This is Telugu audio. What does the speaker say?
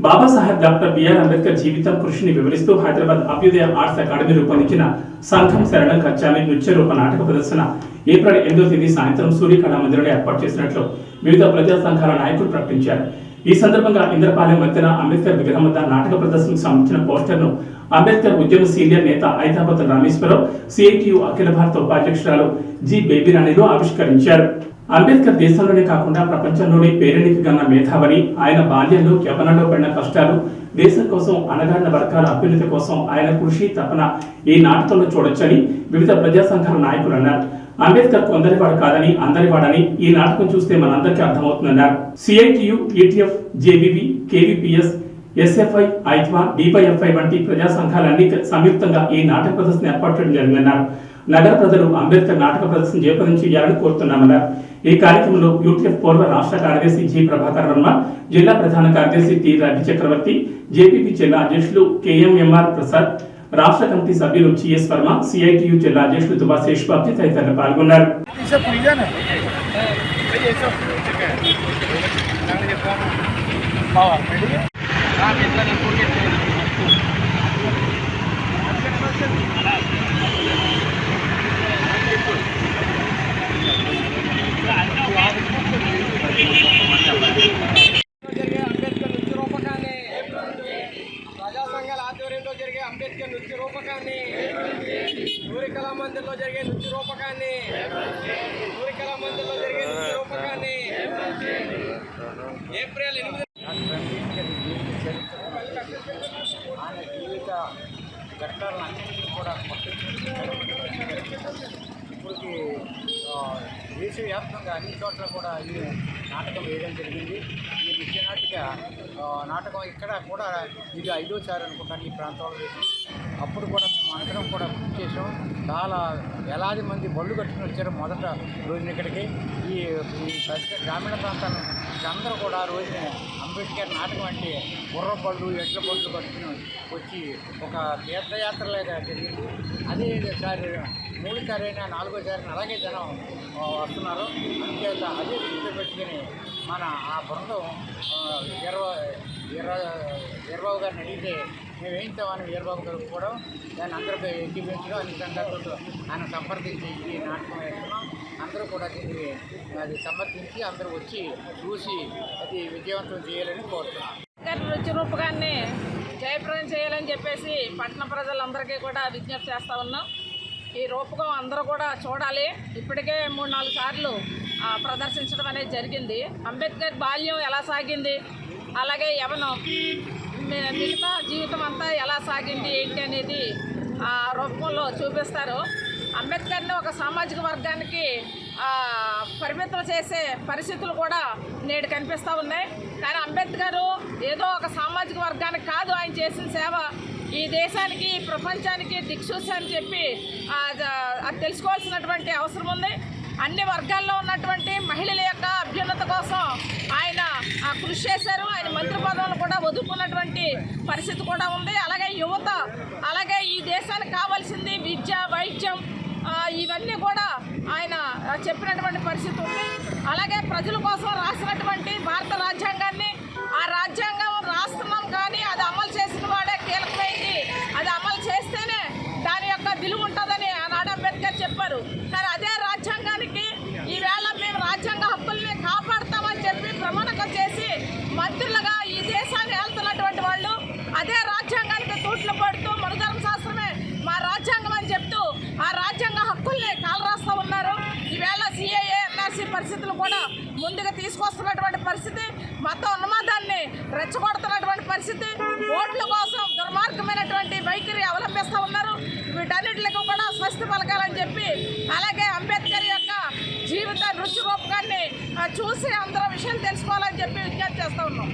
బాబాసాహెబ్ డాక్టర్ బిఆర్ అంబేద్కర్ జీవితం కృషిని వివరిస్తూ హైదరాబాద్ అభ్యుదయ ఆర్ట్స్ అకాడమీ రూపొందించిన సంఘం శరణం కచ్చామి నృత్య రూప నాటక ప్రదర్శన ఏప్రిల్ 8వ తేదీ సాయంత్రం సూర్య కళామందిరంలో ఏర్పాటు చేసినట్లు వివిధ ప్రజా సంఘాల నాయకులు ప్రకటించారు. ఈ సందర్భంగా ఇంద్రపాలెం మధ్యన అంబేద్కర్ విగ్రహం వద్ద నాటక ప్రదర్శనకు సంబంధించిన పోస్టర్ను అంబేద్కర్ ఉద్యమ సీనియర్ నేత ఐతాపతి రామేశ్వరరావు, సిఐటియు అఖిల భారత ఉపాధ్యక్షురాలు జి బేబీరాణిలు ఆవిష్కరించారు. అంబేద్కర్ దేశంలోనే కాకుండా ప్రపంచంలోనే పేరెన్నికగన్న మేధావని, ఆయన బాల్యంలో యవ్వనంలో పడిన కష్టాలు, దేశం కోసం అణగారిన వర్గాల అభ్యున్నతి కోసం ఆయన కృషి తపన ఈ నాటకంలో చూడొచ్చని వివిధ ప్రజా సంఘాల నాయకులు అన్నారు. అంబేద్కర్ కొందరివాడు కాదని అందరివాడని ఈ నాటకం చూస్తే మనందరికీ అర్థమవుతుందన్నారు. CITU, ETF, JBB, KVPS, SFI, ఐత్వా, డివైఎఫ్ఐ వంటి ప్రజా సంఘాలన్నీ సంయుక్తంగా ఈ నాటక ప్రదర్శన ఏర్పాటు చేయడం జరిగిందన్నారు. నగర ప్రజలు అంబేద్కర్ నాటక ప్రదర్శన జయప్రదం చేయాలని కోరుతున్నామన్నారు. ఈ కార్యక్రమంలో యూటీఎఫ్ పూర్వ రాష్ట్ర కార్యదర్శి జి ప్రభాకర్ వర్మ, జిల్లా ప్రధాన కార్యదర్శి టి రవి చక్రవర్తి, జేపీపీ జిల్లా అధ్యక్షులు కేఎంఎంఆర్ ప్రసాద్, రాష్ట్ర కమిటీ సభ్యులు జిఎస్ వర్మ, సిఐటియు జిల్లా అధ్యక్షులు దుబా శేషబాబు తదితరులు పాల్గొన్నారు. ప్రజా సంఘాల ఆధ్వర్యంలో జరిగే అంబేద్కర్ నృత్య రూపకాన్ని, సూర్య కళామందిర్లో జరిగే నృత్య రూపకాన్ని, సూర్య కళామందిర్లో జరిగే నృత్య రూపకాన్ని ఏప్రిల్ 8 ఆయన జీవిత ఘట్టాలన్నింటినీ కూడా ఇప్పటికి దేశవ్యాప్తంగా అన్ని చోట్ల కూడా ఈ నాటకం వేయడం జరిగింది. ఈ నృత్య నాటకం ఇక్కడ కూడా ఇది 5వ సారి అనుకుంటాను ఈ ప్రాంతంలో వేసి. అప్పుడు కూడా మేము అందరం కూడా కృషి చేసాం. చాలా వేలాది మంది బళ్ళు కట్టుకుని వచ్చారు మొదట రోజున ఇక్కడికి. ఈ పరిసర గ్రామీణ ప్రాంతాల అందరూ కూడా రోజున అంబేద్కర్ నాటకం అంటే గుర్ర బళ్ళు, ఎడ్ల బళ్ళు కట్టుకుని వచ్చి ఒక తీర్థయాత్రలాగా జరిగింది. అదే సారి 3వ సారి అయినా 4వ సారి అలాగే జనం వస్తున్నారు. అందుచేత అదే దృష్టిలో పెట్టుకుని మన ఆ బృందం వీరబాబు గారిని అడిగితే మేము వేయించామని వీరబాబు గారు కూడా దాన్ని అందరిపై ఎక్కిపించడం, అన్ని సందర్భాలతో ఆయన సంప్రదించి ఈ నాటకం వేస్తున్నాం. అందరూ కూడా దీన్ని అది సమర్థించి అందరూ వచ్చి చూసి అది విజయవంతం చేయాలని కోరుతున్నాం. నృత్య రూపకాన్ని జయప్రదం చేయాలని చెప్పేసి పట్టణ ప్రజలందరికీ కూడా విజ్ఞప్తి చేస్తూ ఉన్నాం. ఈ రూపకం అందరూ కూడా చూడాలి. ఇప్పటికే 3-4 సార్లు ప్రదర్శించడం అనేది జరిగింది. అంబేద్కర్ బాల్యం ఎలా సాగింది, అలాగే యవ్వనం, మిగతా జీవితం అంతా ఎలా సాగింది ఏంటి అనేది ఆ రూపంలో చూపిస్తారు. అంబేద్కర్ని ఒక సామాజిక వర్గానికి పరిమితం చేసే పరిస్థితులు కూడా నేడు కనిపిస్తూ ఉన్నాయి. కానీ అంబేద్కర్ ఏదో ఒక సామాజిక వర్గానికి కాదు, ఆయన చేసిన సేవ ఈ దేశానికి, ప్రపంచానికి దిక్సూచి అని చెప్పి అది తెలుసుకోవాల్సినటువంటి అవసరం ఉంది. అన్ని వర్గాల్లో ఉన్నటువంటి మహిళల యొక్క అభ్యున్నత కోసం ఆయన కృషి చేశారు. ఆయన మంత్రి పదవులు కూడా వదులుకున్నటువంటి పరిస్థితి కూడా ఉంది. అలాగే యువత, అలాగే ఈ దేశానికి కావాల్సింది విద్య, వైద్యం, ఇవన్నీ కూడా ఆయన చెప్పినటువంటి పరిస్థితి ఉంది. అలాగే ప్రజల కోసం రాసినటువంటి భారత రాజ్యాంగాన్ని, ఆ రాజ్యాంగం రాస్తున్నాం కానీ అది అమలు చేసిన వాడే కీలకమైంది. అది అమలు చేస్తేనే దాని యొక్క విలువ ఉంటుందని ఆనాడు అంబేద్కర్ చెప్పారు. కానీ అదే రాజ్యాంగానికి ఈవేళ మేము రాజ్యాంగ హక్కుల్ని కాపాడుతామని చెప్పి ప్రమాణకం చేసి మంత్రులుగా ఈ దేశాన్ని వెళ్తున్నటువంటి వాళ్ళు అదే రాజ్యాంగానికి తూట్లు పడుతూ మనుధర్మ శాస్త్రమే మా రాజ్యాంగం అని చెప్తూ ఆ రాజ్యాంగ హక్కుల్ని కాలరాస్తూ ఉన్నారు. ఈవేళ సిఏఏ, ఎన్ఆర్సీ పరిస్థితులు కూడా ముందుకు తీసుకొస్తున్నటువంటి పరిస్థితి, మొత్తం ఉన్మాదాన్ని రెచ్చగొడుతున్నటువంటి పరిస్థితి, ఓట్ల కోసం దుర్మార్గమైనటువంటి వైఖరి అవలంబిస్తూ ఉన్నారు. వీటన్నిటికి కూడా స్వస్తి పలకాలని చెప్పి, అలాగే అంబేద్కర్ యొక్క జీవిత నృత్య రూపకాన్ని చూసి అందరూ విషయాలు తెలుసుకోవాలని చెప్పి విజ్ఞప్తి చేస్తూ ఉన్నాం.